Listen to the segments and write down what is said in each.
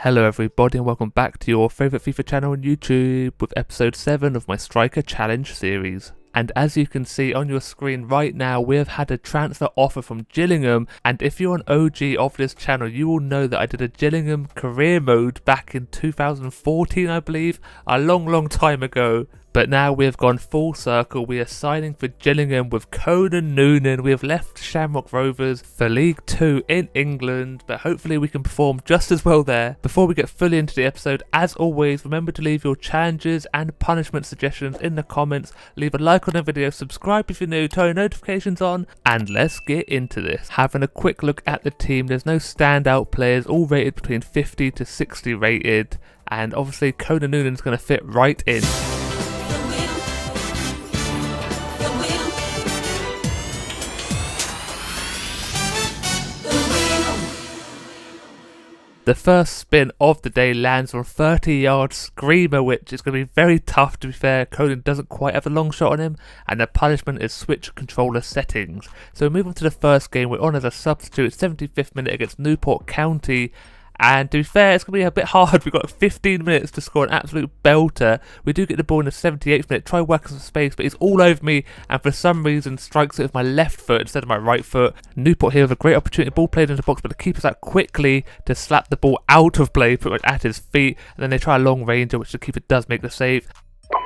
Hello everybody and welcome back to your favourite FIFA channel on YouTube with episode 7 of my Striker Challenge series. And as you can see on your screen right now, we have had a transfer offer from Gillingham, and if you're an OG of this channel you will know that I did a Gillingham career mode back in 2014 I believe, a long time ago. But now we have gone full circle. We are signing for Gillingham with Conan Noonan. We have left Shamrock Rovers for League 2 in England, but hopefully we can perform just as well there. Before we get fully into the episode, as always, remember to leave your challenges and punishment suggestions in the comments. Leave a like on the video, subscribe if you're new, turn your notifications on, and let's get into this. Having a quick look at the team, there's no standout players, all rated between 50 to 60 rated, and obviously Conan Noonan's going to fit right in. The first spin of the day lands on 30-yard screamer, which is going to be very tough to be fair. Conan doesn't quite have a long shot on him, and the punishment is switch controller settings. So we move on to the first game. We're on as a substitute, 75th minute against Newport County. And to be fair, it's going to be a bit hard. We've got 15 minutes to score an absolute belter. We do get the ball in the 78th minute, try working some space, but he's all over me and for some reason strikes it with my left foot instead of my right foot. Newport here with a great opportunity, ball played into the box, but the keeper's out quickly to slap the ball out of play, pretty much at his feet, and then they try a long ranger, which the keeper does make the save.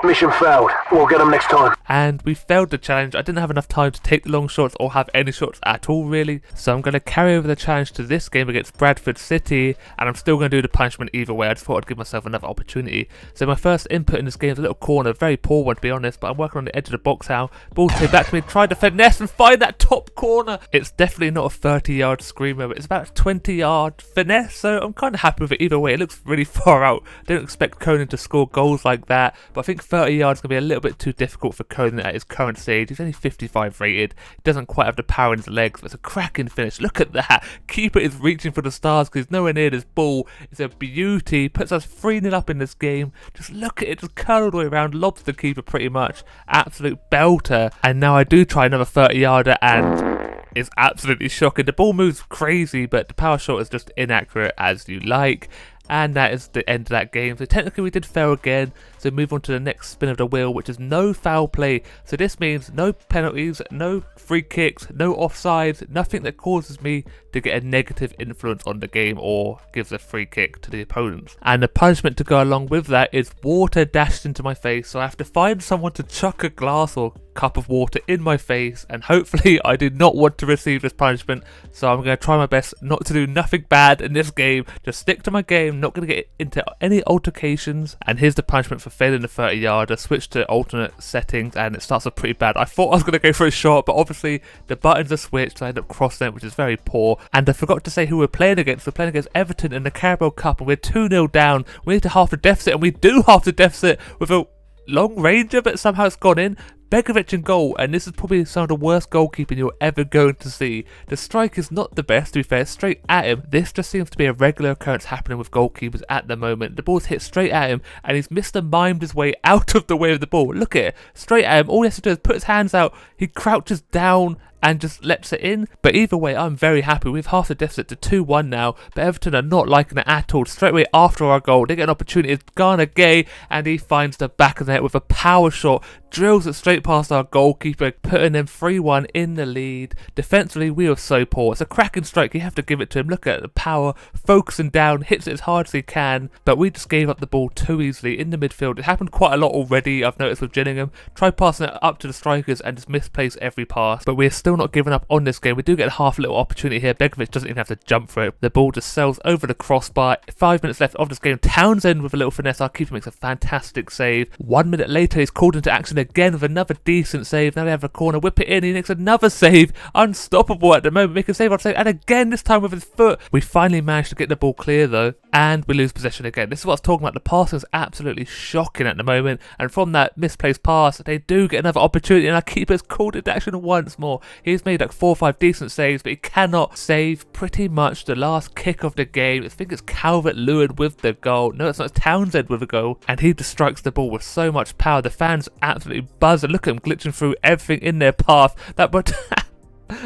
Mission failed. We'll get them next time. And we failed the challenge. I didn't have enough time to take the long shots or have any shots at all really. So I'm going to carry over the challenge to this game against Bradford City, and I'm still going to do the punishment either way. I just thought I'd give myself another opportunity. So my first input in this game is a little corner, very poor one to be honest, but I'm working on the edge of the box now. Ball played back to me, tried to finesse and find that top corner. It's definitely not a 30-yard screamer, but it's about a 20-yard finesse, so I'm kind of happy with it either way. It looks really far out. I don't expect Conan to score goals like that, but I think 30 yards is going to be a little bit too difficult for Conan at his current stage. He's only 55 rated. He doesn't quite have the power in his legs, but it's a cracking finish. Look at that. Keeper is reaching for the stars because he's nowhere near this ball. It's a beauty. Puts us 3-0 up in this game. Just look at it. Just curled all the way around. Lobs the keeper pretty much. Absolute belter. And now I do try another 30-yarder and it's absolutely shocking. The ball moves crazy, but the power shot is just inaccurate as you like. And that is the end of that game. So technically we did fail again. So move on to the next spin of the wheel, which is no foul play. So this means no penalties, no free kicks, no offsides, nothing that causes me to get a negative influence on the game or gives a free kick to the opponents. And the punishment to go along with that is water dashed into my face. So I have to find someone to chuck a glass or cup of water in my face, and hopefully I do not want to receive this punishment, so I'm going to try my best not to do nothing bad in this game, just stick to my game, not going to get into any altercations. And here's the punishment for failing the 30-yarder. Switch to alternate settings and it starts off pretty bad. I thought I was going to go for a shot, but obviously the buttons are switched, so I end up crossing it, which is very poor. And I forgot to say who we're playing against. We're playing against Everton in the Carabao Cup, and we're 2-0 down. We need to half the deficit, and we do half the deficit with a long ranger, but somehow it's gone in. Begovic in goal, and this is probably some of the worst goalkeeping you're ever going to see. The strike is not the best, to be fair, straight at him. This just seems to be a regular occurrence happening with goalkeepers at the moment. The ball's hit straight at him, and he's mimed his way out of the way of the ball. Look at it, straight at him. All he has to do is put his hands out, he crouches down and just lets it in. But either way, I'm very happy. We've half the deficit to 2-1 now, but Everton are not liking it at all. Straight away after our goal, they get an opportunity. It's Garner Gay, and he finds the back of the net with a power shot, drills it straight past our goalkeeper, putting them 3-1 in the lead. Defensively, we were so poor. It's a cracking strike. You have to give it to him. Look at the power, focusing down, hits it as hard as he can, but we just gave up the ball too easily in the midfield. It happened quite a lot already, I've noticed with Gillingham. Try passing it up to the strikers and just misplace every pass, but we're still not giving up on this game. We do get a half a little opportunity here. Begovic doesn't even have to jump for it. The ball just sails over the crossbar. 5 minutes left of this game. Townsend with a little finesse. Our keeper makes a fantastic save. 1 minute later, he's called into action again with another decent save. Now they have a corner, whip it in. He makes another save. Unstoppable at the moment. Make a save on save, and again this time with his foot. We finally managed to get the ball clear though, and we lose possession again. This is what I was talking about. The passing is absolutely shocking at the moment, and from that misplaced pass, they do get another opportunity, and our keeper's called into action once more. He's made like 4 or 5 decent saves, but he cannot save pretty much the last kick of the game. I think it's Calvert-Lewin with the goal. No, it's not. It's Townsend with a goal, and he just strikes the ball with so much power. The fans absolutely buzz, and look at him glitching through everything in their path. That but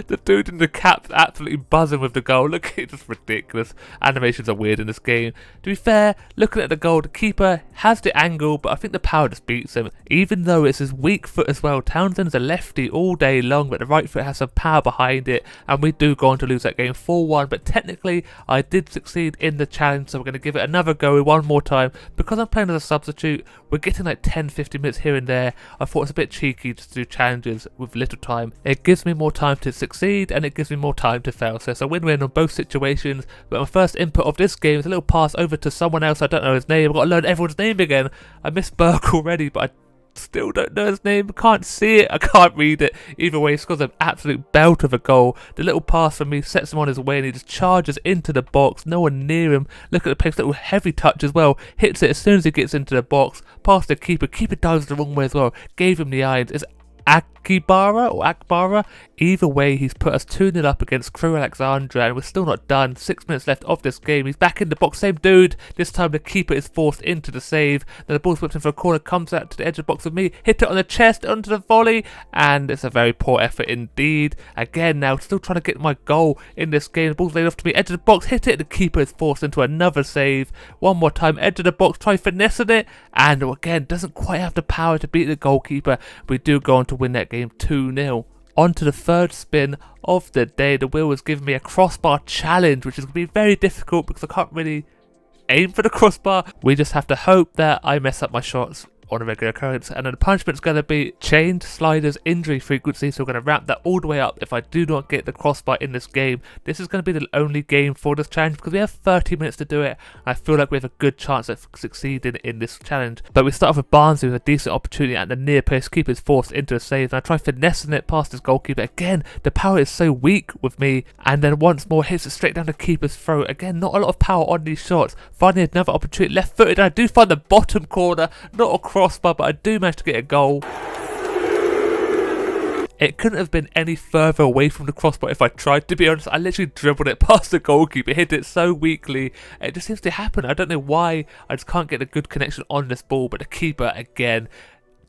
The dude in the cap's absolutely buzzing with the goal. Look, it's just ridiculous. Animations are weird in this game. To be fair, looking at the goal, the keeper has the angle, but I think the power just beats him. Even though it's his weak foot as well. Townsend's a lefty all day long, but the right foot has some power behind it, and we do go on to lose that game 4-1. But technically, I did succeed in the challenge, so we're going to give it another go one more time. Because I'm playing as a substitute, we're getting like 10-15 minutes here and there. I thought it's a bit cheeky to do challenges with little time. It gives me more time to succeed, and it gives me more time to fail. So it's a win-win on both situations. But my first input of this game is a little pass over to someone else. I don't know his name. I've got to learn everyone's name again. I missed Burke already, but I still don't know his name. I can't see it. I can't read it. Either way, he scores an absolute belt of a goal. The little pass from me sets him on his way, and he just charges into the box. No one near him. Look at the pace. Little heavy touch as well. Hits it as soon as he gets into the box. Past the keeper. Keeper dives the wrong way as well. Gave him the irons. It's Akbara. Either way, he's put us 2-0 up against Crew Alexandra, and we're still not done. 6 minutes left of this game. He's back in the box, same dude. This time the keeper is forced into the save. Then the ball's whipped in for a corner, comes out to the edge of the box with me, hit it on the chest, onto the volley, and it's a very poor effort indeed. Again now, still trying to get my goal in this game. The ball's laid off to me, edge of the box, hit it, the keeper is forced into another save. One more time, edge of the box, try finessing it, and again, doesn't quite have the power to beat the goalkeeper. We do go on to win that game 2-0. On to the third spin of the day. The wheel has given me a crossbar challenge, which is going to be very difficult because I can't really aim for the crossbar. We just have to hope that I mess up my shots on a regular occurrence, and then the punishment is going to be chained sliders injury frequency, so we're going to ramp that all the way up if I do not get the crossbar in this game. This is going to be the only game for this challenge because we have 30 minutes to do it. I feel like we have a good chance of succeeding in this challenge. But we start off with Barnsley with a decent opportunity at the near post. Keeper is forced into a save, and I try finessing it past his goalkeeper. Again, the power is so weak with me, and then once more hits it straight down the keeper's throat. Again, not a lot of power on these shots. Finding another opportunity, left footed, and I do find the bottom corner, not a crossbar, but I do manage to get a goal. It couldn't have been any further away from the crossbar if I tried, to be honest. I literally dribbled it past the goalkeeper, hit it so weakly. It just seems to happen. I don't know why. I just can't get a good connection on this ball, but the keeper, again,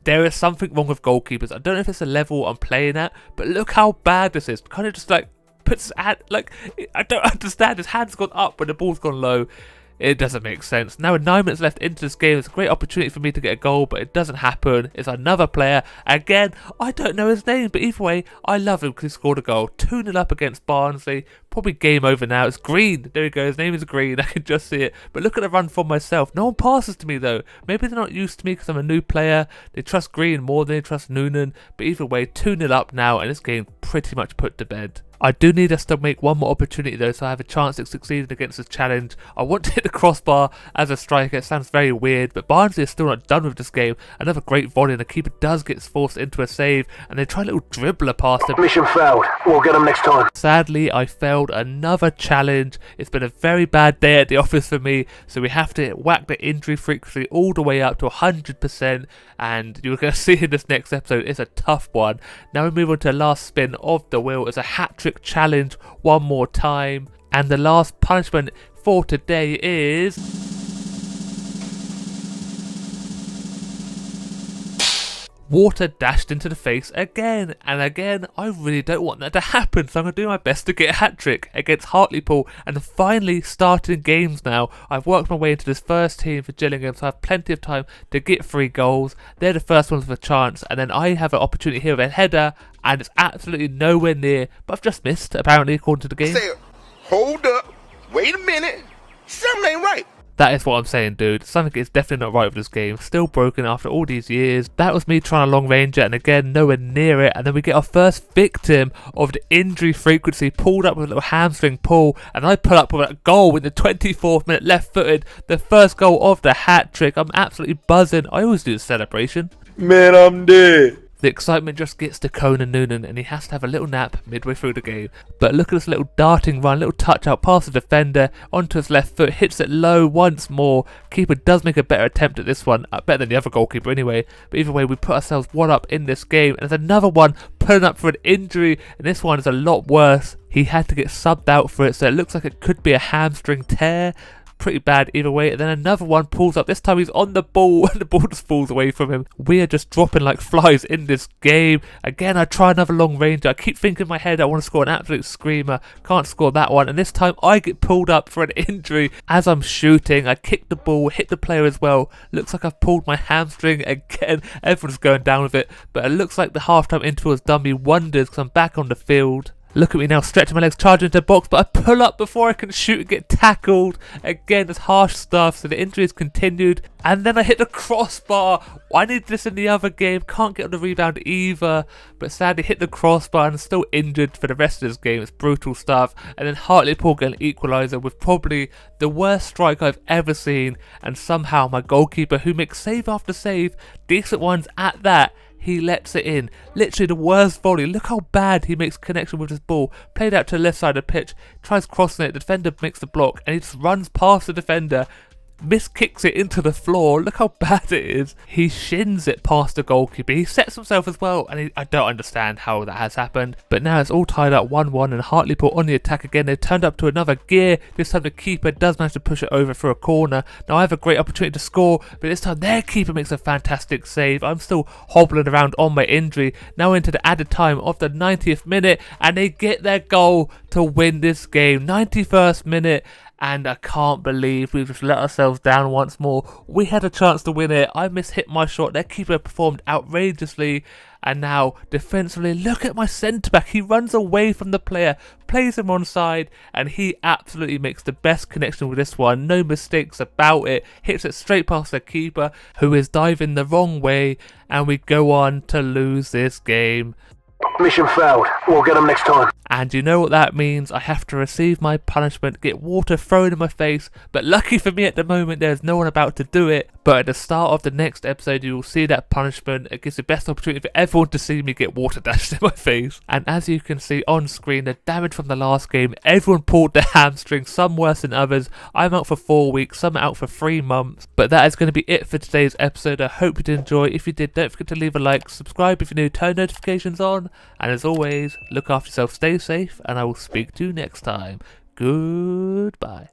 there is something wrong with goalkeepers. I don't know if it's a level I'm playing at, but look how bad this is. Kind of just like puts his hand, like, I don't understand. His hand's gone up when the ball's gone low. It doesn't make sense. Now with 9 minutes left into this game, it's a great opportunity for me to get a goal, but it doesn't happen. It's another player. Again, I don't know his name, but either way, I love him because he scored a goal. 2-0 up against Barnsley. Probably game over now. It's Green. There we go. His name is Green. I can just see it. But look at the run from myself. No one passes to me though. Maybe they're not used to me because I'm a new player. They trust Green more than they trust Noonan. But either way, 2-0 up now, and this game pretty much put to bed. I do need us to make one more opportunity though, so I have a chance of succeeding against this challenge. I want to hit the crossbar as a striker. It sounds very weird, but Barnsley is still not done with this game. Another great volley, and the keeper does get forced into a save, and they try a little dribbler past him. Mission failed. We'll get them next time. Sadly, I failed another challenge. It's been a very bad day at the office for me, so we have to whack the injury frequency all the way up to 100%, and you're going to see in this next episode, it's a tough one. Now we move on to the last spin of the wheel. It's a hat-trick challenge one more time, and the last punishment for today is water dashed into the face again and again. I really don't want that to happen, so I'm going to do my best to get a hat-trick against Hartlepool and finally starting games now. I've worked my way into this first team for Gillingham, so I have plenty of time to get 3 goals. They're the first ones with a chance, and then I have an opportunity here with a header, and it's absolutely nowhere near, but I've just missed, apparently, according to the game. Say, hold up, wait a minute, something ain't right. That is what I'm saying, dude. Something is definitely not right with this game. Still broken after all these years. That was me trying to long range it, and again, nowhere near it. And then we get our first victim of the injury frequency, pulled up with a little hamstring pull, and I pull up with a goal in the 24th minute, left-footed. The first goal of the hat-trick. I'm absolutely buzzing. I always do the celebration. Man, I'm dead. The excitement just gets to Conan Noonan, and he has to have a little nap midway through the game. But look at this little darting run, little touch out past the defender, onto his left foot, hits it low once more. Keeper does make a better attempt at this one, better than the other goalkeeper anyway. But either way, we put ourselves one up in this game, and there's another one pulling up for an injury, and this one is a lot worse. He had to get subbed out for it, so it looks like it could be a hamstring tear. pretty bad either way. And then another one pulls up. This time he's on the ball and the ball just falls away from him. We are just dropping like flies in this game. Again, I try another long range. I keep thinking in my head I want to score an absolute screamer. Can't score that one. And this time I get pulled up for an injury as I'm shooting. I kick the ball, hit the player as well. Looks like I've pulled my hamstring again. Everyone's going down with it. But it looks like the halftime interval has done me wonders because I'm back on the field. Look at me now, stretching my legs, charging into the box, but I pull up before I can shoot and get tackled. Again, it's harsh stuff, so the injury has continued. And then I hit the crossbar. I needed this in the other game, can't get on the rebound either. But sadly hit the crossbar and I'm still injured for the rest of this game. It's brutal stuff. And then Hartlepool get an equaliser with probably the worst strike I've ever seen. And somehow my goalkeeper, who makes save after save, decent ones at that, he lets it in. Literally the worst volley. Look how bad he makes connection with his ball. Played out to the left side of the pitch. Tries crossing it. The defender makes the block. And he just runs past the defender. Miskicks it into the floor. Look how bad it is. He shins it past the goalkeeper. He sets himself as well. And I don't understand how that has happened. But now it's all tied up 1-1 and Hartlepool on the attack again. They've turned up to another gear. This time the keeper does manage to push it over for a corner. Now I have a great opportunity to score. But this time their keeper makes a fantastic save. I'm still hobbling around on my injury. Now into the added time of the 90th minute. And they get their goal to win this game. 91st minute. And I can't believe we've just let ourselves down once more. We had a chance to win it. I mishit my shot. Their keeper performed outrageously. And now, defensively, look at my centre-back. He runs away from the player, plays him onside, and he absolutely makes the best connection with this one. No mistakes about it. Hits it straight past the keeper, who is diving the wrong way. And we go on to lose this game. Mission failed. We'll get them next time. And you know what that means? I have to receive my punishment, get water thrown in my face, but lucky for me at the moment there's no one about to do it. But at the start of the next episode you will see that punishment. It gives the best opportunity for everyone to see me get water dashed in my face. And as you can see on screen, the damage from the last game, everyone pulled their hamstring, some worse than others. I'm out for 4 weeks, some out for 3 months. But that is going to be it for today's episode. I hope you did enjoy. If you did, don't forget to leave a like, subscribe if you're new, turn notifications on. And as always, look after yourself, stay safe, and I will speak to you next time. Goodbye.